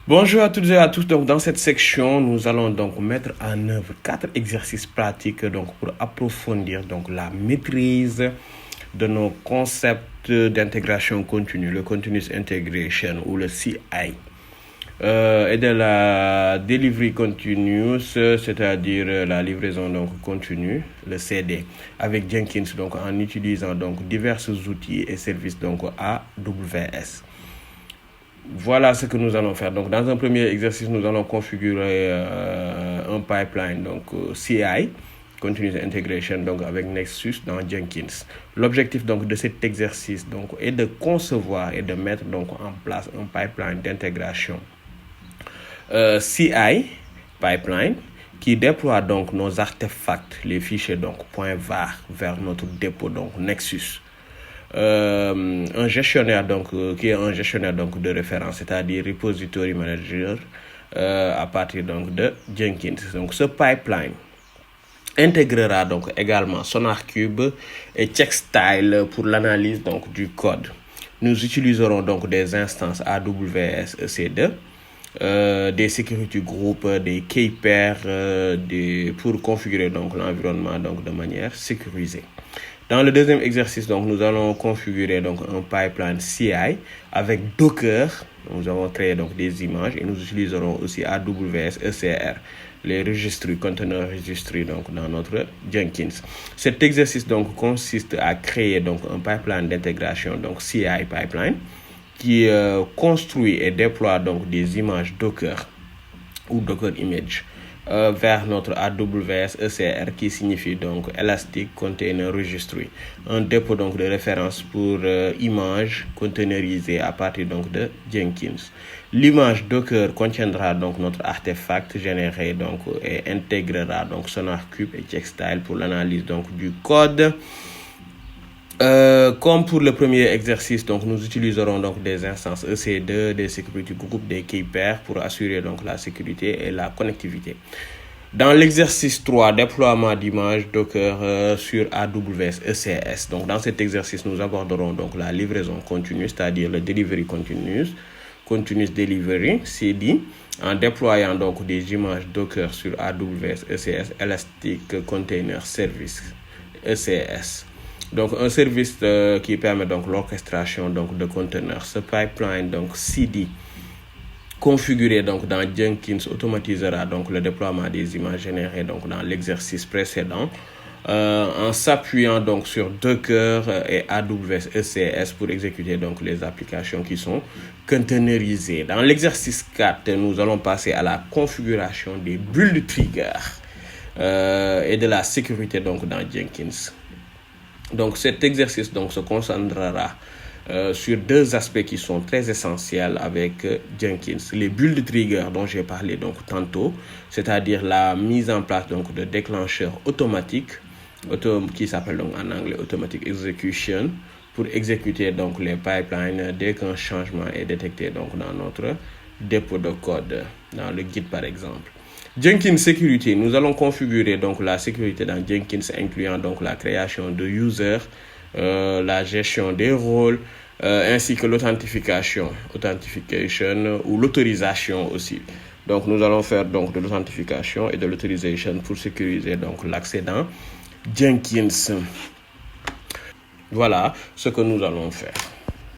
Bonjour à toutes et à tous. Donc, dans cette section, nous allons donc mettre en œuvre 4 exercices pratiques donc, pour approfondir donc, la maîtrise de nos concepts d'intégration continue, le Continuous Integration ou le CI. Et de la delivery continuous, c'est-à-dire la livraison donc continue, le CD, avec Jenkins donc en utilisant donc divers outils et services donc AWS. Voilà ce que nous allons faire. Donc, dans un premier exercice, nous allons configurer un pipeline donc CI, Continuous Integration, donc avec Nexus dans Jenkins. L'objectif donc de cet exercice donc est de concevoir et de mettre donc en place un pipeline d'intégration CI pipeline qui déploie donc nos artefacts, les fichiers donc .var vers notre dépôt donc Nexus. Un gestionnaire donc qui est un gestionnaire donc de référence, c'est-à-dire repository manager à partir donc de Jenkins. Donc ce pipeline intégrera donc également SonarCube et CheckStyle pour l'analyse donc du code. Nous utiliserons donc des instances AWS EC2, des security groups, des key-pairs pour configurer donc l'environnement donc de manière sécurisée. Dans le deuxième exercice, donc, nous allons configurer donc, un pipeline CI avec Docker. Nous avons créé donc, des images et nous utiliserons aussi AWS ECR, les registres, conteneurs registrés donc, dans notre Jenkins. Cet exercice donc, consiste à créer donc, un pipeline d'intégration, donc CI pipeline, qui construit et déploie donc, des images Docker ou Docker Image vers notre AWS ECR qui signifie donc Elastic Container Registry, un dépôt donc de référence pour images containerisées à partir donc de Jenkins. L'image Docker contiendra donc notre artefact généré donc et intégrera donc SonarCube et CheckStyle pour l'analyse donc du code. Comme pour le premier exercice, donc, nous utiliserons donc des instances EC2, des security groups, des key-pairs pour assurer donc la sécurité et la connectivité. Dans l'exercice 3, déploiement d'images Docker sur AWS ECS. Donc, dans cet exercice, nous aborderons donc la livraison continue, c'est-à-dire le delivery continuous delivery, CD, en déployant donc des images Docker sur AWS ECS, Elastic Container Service, ECS. Donc, un service qui permet donc l'orchestration donc, de conteneurs. Ce pipeline, donc CD, configuré donc, dans Jenkins, automatisera donc, le déploiement des images générées donc, dans l'exercice précédent en s'appuyant donc, sur Docker et AWS ECS pour exécuter donc, les applications qui sont containerisées. Dans l'exercice 4, nous allons passer à la configuration des build triggers et de la sécurité donc, dans Jenkins. Donc cet exercice donc, se concentrera sur deux aspects qui sont très essentiels avec Jenkins. Les build triggers dont j'ai parlé donc, tantôt, c'est-à-dire la mise en place donc, de déclencheurs automatiques, qui s'appelle donc, en anglais Automatic Execution, pour exécuter donc, les pipelines dès qu'un changement est détecté donc, dans notre dépôt de code, dans le Git par exemple. Jenkins Security, nous allons configurer donc la sécurité dans Jenkins, incluant donc la création de users, la gestion des rôles, ainsi que l'authentification ou l'autorisation aussi. Donc nous allons faire donc de l'authentification et de l'autorisation pour sécuriser donc l'accès dans Jenkins. Voilà ce que nous allons faire.